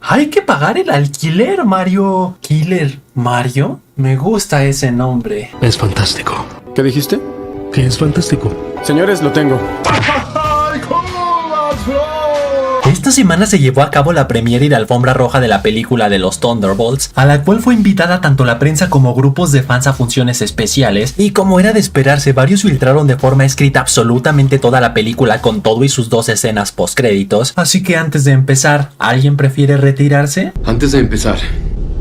Hay que pagar el alquiler, Mario. ¿Killer Mario? Me gusta ese nombre. Es fantástico. ¿Qué dijiste? Que es fantástico. Señores, lo tengo. Esta semana se llevó a cabo la premiere y la alfombra roja de la película de los Thunderbolts, a la cual fue invitada tanto la prensa como grupos de fans a funciones especiales, y como era de esperarse, varios filtraron de forma escrita absolutamente toda la película con todo y sus 2 escenas postcréditos. Así que antes de empezar, ¿alguien prefiere retirarse? Antes de empezar,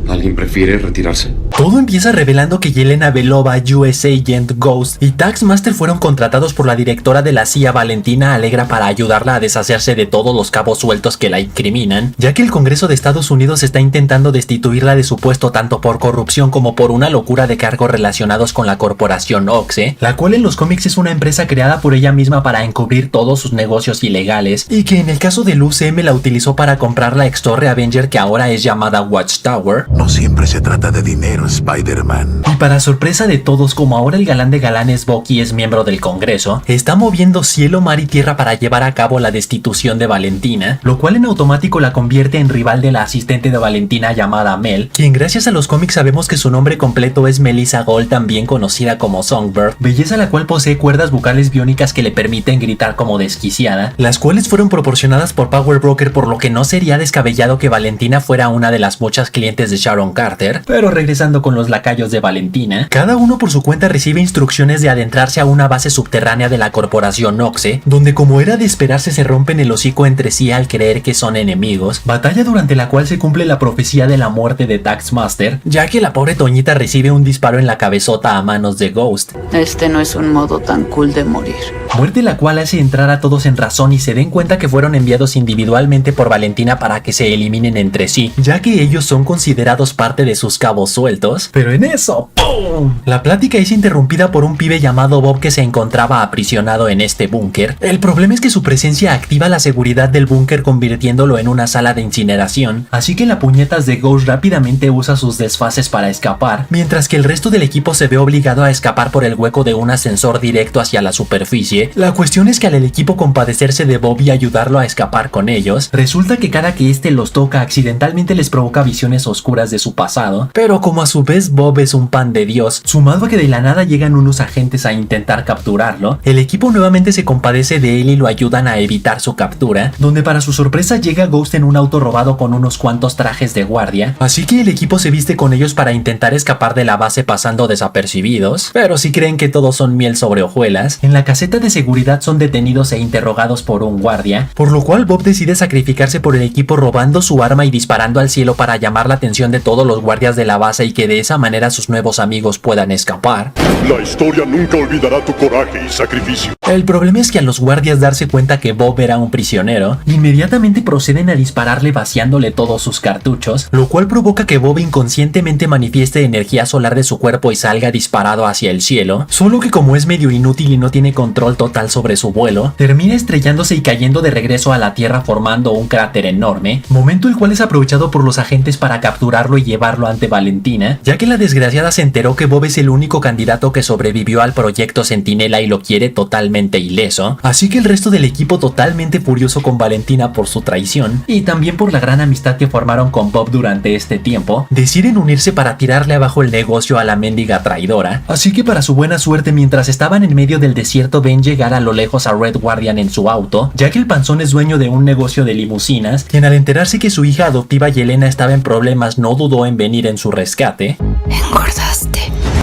¿alguien prefiere retirarse? Todo empieza revelando que Yelena Belova, US Agent Ghost y Taskmaster fueron contratados por la directora de la CIA, Valentina Alegra, para ayudarla a deshacerse de todos los cabos sueltos que la incriminan, ya que el Congreso de Estados Unidos está intentando destituirla de su puesto tanto por corrupción como por una locura de cargos relacionados con la corporación Oxe, la cual en los cómics es una empresa creada por ella misma para encubrir todos sus negocios ilegales, y que en el caso del UCM la utilizó para comprar la ex Torre Avenger que ahora es llamada Watchtower. No siempre se trata de dinero, Spider-Man. Y para sorpresa de todos, como ahora el galán de galanes Bucky es miembro del Congreso, está moviendo cielo, mar y tierra para llevar a cabo la destitución de Valentina, lo cual en automático la convierte en rival de la asistente de Valentina llamada Mel, quien gracias a los cómics sabemos que su nombre completo es Melissa Gold, también conocida como Songbird, belleza la cual posee cuerdas bucales biónicas que le permiten gritar como desquiciada, las cuales fueron proporcionadas por Power Broker, por lo que no sería descabellado que Valentina fuera una de las muchas clientes de Sharon Carter. Pero regresando con los lacayos de Valentina, cada uno por su cuenta recibe instrucciones de adentrarse a una base subterránea de la corporación Oxe, donde como era de esperarse se rompen el hocico entre sí al creer que son enemigos, batalla durante la cual se cumple la profecía de la muerte de Taskmaster, ya que la pobre Toñita recibe un disparo en la cabezota a manos de Ghost. Este no es un modo tan cool de morir. Muerte la cual hace entrar a todos en razón y se den cuenta que fueron enviados individualmente por Valentina para que se eliminen entre sí, ya que ellos son considerados parte de sus cabos sueltos. Pero en eso, ¡pum!, la plática es interrumpida por un pibe llamado Bob que se encontraba aprisionado en este búnker. El problema es que su presencia activa la seguridad del búnker convirtiéndolo en una sala de incineración, así que la puñetas de Ghost rápidamente usa sus desfases para escapar, mientras que el resto del equipo se ve obligado a escapar por el hueco de un ascensor directo hacia la superficie. La cuestión es que al equipo compadecerse de Bob y ayudarlo a escapar con ellos, resulta que cada que este los toca accidentalmente les provoca visiones oscuras de su pasado, pero como a su vez Bob es un pan de Dios, sumado a que de la nada llegan unos agentes a intentar capturarlo, el equipo nuevamente se compadece de él y lo ayudan a evitar su captura, donde para su sorpresa llega Ghost en un auto robado con unos cuantos trajes de guardia, así que el equipo se viste con ellos para intentar escapar de la base pasando desapercibidos. Pero si creen que todos son miel sobre hojuelas, en la caseta de seguridad son detenidos e interrogados por un guardia, por lo cual Bob decide sacrificarse por el equipo robando su arma y disparando al cielo para llamar la atención de todos los guardias de la base y que de esa manera sus nuevos amigos puedan escapar. La historia nunca olvidará tu coraje y sacrificio. El problema es que a los guardias darse cuenta que Bob era un prisionero, inmediatamente proceden a dispararle vaciándole todos sus cartuchos, lo cual provoca que Bob inconscientemente manifieste energía solar de su cuerpo y salga disparado hacia el cielo, solo que como es medio inútil y no tiene control total sobre su vuelo, termina estrellándose y cayendo de regreso a la tierra formando un cráter enorme, momento el cual es aprovechado por los agentes para capturarlo y llevarlo ante Valentina, ya que la desgraciada se enteró que Bob es el único candidato que sobrevivió al proyecto Centinela y lo quiere totalmente ileso, así que el resto del equipo totalmente furioso con Valentina por su traición y también por la gran amistad que formaron con Bob durante este tiempo, deciden unirse para tirarle abajo el negocio a la mendiga traidora, así que para su buena suerte mientras estaban en medio del desierto ven llegar a lo lejos a Red Guardian en su auto, ya que el panzón es dueño de un negocio de limusinas, quien al enterarse que su hija adoptiva Yelena estaba en problemas no dudó en venir en su rescate. Engordaste.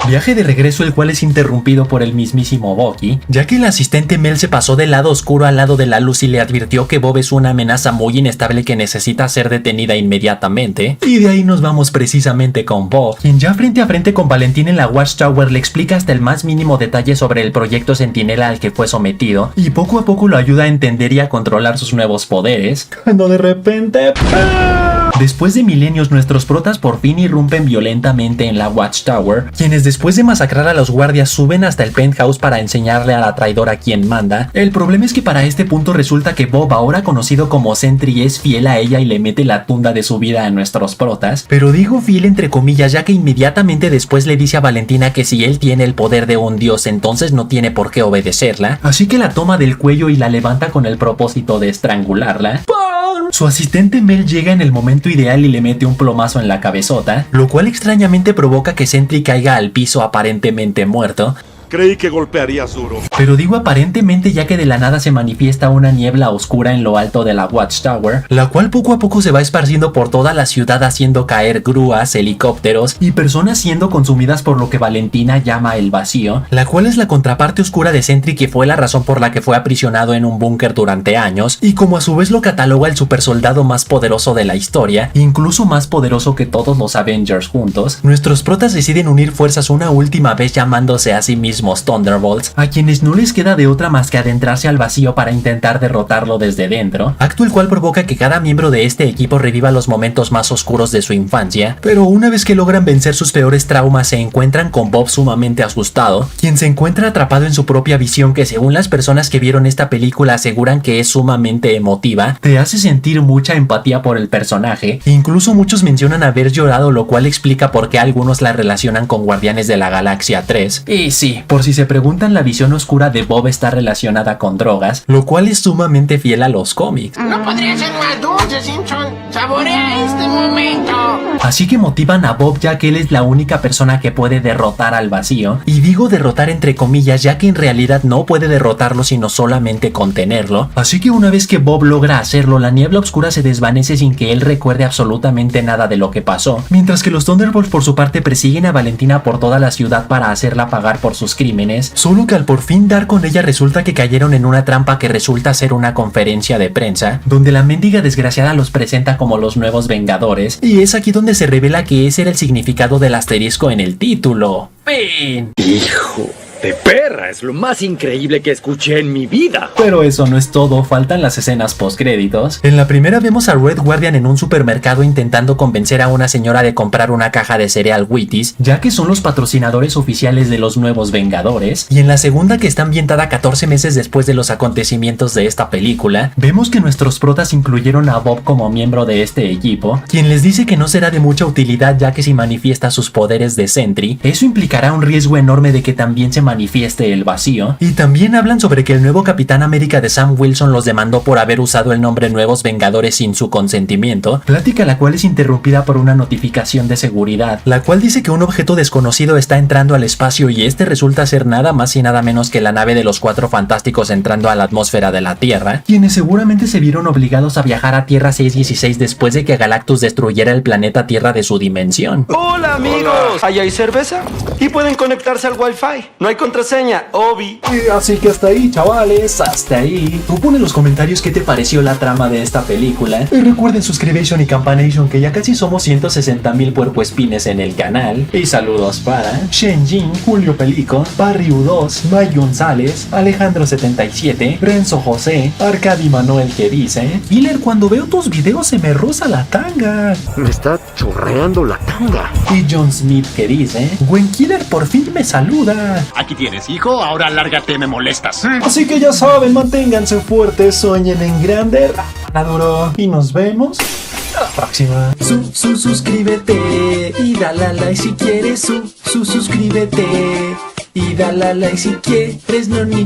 Viaje de regreso el cual es interrumpido por el mismísimo Bucky, ya que el asistente Mel se pasó del lado oscuro al lado de la luz y le advirtió que Bob es una amenaza muy inestable que necesita ser detenida inmediatamente, y de ahí nos vamos precisamente con Bob, quien ya frente a frente con Valentín en la Watchtower le explica hasta el más mínimo detalle sobre el proyecto Centinela al que fue sometido, y poco a poco lo ayuda a entender y a controlar sus nuevos poderes, cuando de repente... Después de milenios, nuestros protas por fin irrumpen violentamente en la Watchtower, quienes después de masacrar a los guardias suben hasta el penthouse para enseñarle a la traidora quién manda. El problema es que para este punto resulta que Bob, ahora conocido como Sentry, es fiel a ella y le mete la tunda de su vida a nuestros protas, pero digo fiel entre comillas ya que inmediatamente después le dice a Valentina que si él tiene el poder de un dios entonces no tiene por qué obedecerla, así que la toma del cuello y la levanta con el propósito de estrangularla. Su asistente Mel llega en el momento ideal y le mete un plomazo en la cabezota, lo cual extrañamente provoca que Sentry caiga al piso aparentemente muerto. Creí que golpearías duro. Pero digo aparentemente ya que de la nada se manifiesta una niebla oscura en lo alto de la Watchtower, la cual poco a poco se va esparciendo por toda la ciudad haciendo caer grúas, helicópteros y personas siendo consumidas por lo que Valentina llama el vacío, la cual es la contraparte oscura de Sentry que fue la razón por la que fue aprisionado en un búnker durante años y como a su vez lo cataloga el supersoldado más poderoso de la historia, incluso más poderoso que todos los Avengers juntos. Nuestros protas deciden unir fuerzas una última vez llamándose a sí mismos Thunderbolts, a quienes no les queda de otra más que adentrarse al vacío para intentar derrotarlo desde dentro, acto el cual provoca que cada miembro de este equipo reviva los momentos más oscuros de su infancia, pero una vez que logran vencer sus peores traumas se encuentran con Bob sumamente asustado, quien se encuentra atrapado en su propia visión que según las personas que vieron esta película aseguran que es sumamente emotiva, te hace sentir mucha empatía por el personaje, incluso muchos mencionan haber llorado, lo cual explica por qué algunos la relacionan con Guardianes de la Galaxia 3, y sí, por si se preguntan, la visión oscura de Bob está relacionada con drogas, lo cual es sumamente fiel a los cómics. No podría ser más dulce, Simpson. Saborea este momento. Así que motivan a Bob ya que él es la única persona que puede derrotar al vacío, y digo derrotar entre comillas ya que en realidad no puede derrotarlo sino solamente contenerlo, así que una vez que Bob logra hacerlo, la niebla oscura se desvanece sin que él recuerde absolutamente nada de lo que pasó, mientras que los Thunderbolts por su parte persiguen a Valentina por toda la ciudad para hacerla pagar por sus crímenes, solo que al por fin dar con ella resulta que cayeron en una trampa que resulta ser una conferencia de prensa, donde la mendiga desgraciada los presenta como los nuevos Vengadores, y es aquí donde se revela que ese era el significado del asterisco en el título. ¡Fin! ¡Hijo de perra! Es lo más increíble que escuché en mi vida. Pero eso no es todo, faltan las escenas postcréditos. En la primera vemos a Red Guardian en un supermercado intentando convencer a una señora de comprar una caja de cereal Wheaties, ya que son los patrocinadores oficiales de los nuevos Vengadores. Y en la segunda, que está ambientada 14 meses después de los acontecimientos de esta película, vemos que nuestros protas incluyeron a Bob como miembro de este equipo, quien les dice que no será de mucha utilidad ya que si manifiesta sus poderes de Sentry, eso implicará un riesgo enorme de que también se manifieste el vacío, y también hablan sobre que el nuevo Capitán América de Sam Wilson los demandó por haber usado el nombre Nuevos Vengadores sin su consentimiento, plática la cual es interrumpida por una notificación de seguridad, la cual dice que un objeto desconocido está entrando al espacio y este resulta ser nada más y nada menos que la nave de los Cuatro Fantásticos entrando a la atmósfera de la Tierra, quienes seguramente se vieron obligados a viajar a Tierra 616 después de que Galactus destruyera el planeta Tierra de su dimensión. ¡Hola, amigos! ¿Allá hay cerveza? Y pueden conectarse al Wi-Fi. No hay contraseña, Obi. Así que hasta ahí, chavales, hasta ahí. Tú pon en los comentarios qué te pareció la trama de esta película. Y recuerden suscribirse y campanation, que ya casi somos 160,000 puercoespines en el canal. Y saludos para Shenjin, Julio Pelico, Barry U2, Mike González, Alejandro 77, Renzo José, Arcadi Manuel que dice: Killer, cuando veo tus videos se me roza la tanga. Me está chorreando la tanga. Y John Smith que dice: Buen Killer por fin me saluda. Aquí tienes, hijo, ahora lárgate, me molestas. Así que ya saben, manténganse fuertes, sueñen en grande, Duro, y nos vemos a la próxima. Suscríbete y dale a like si quieres, suscríbete y dale a like si quieres, no ni.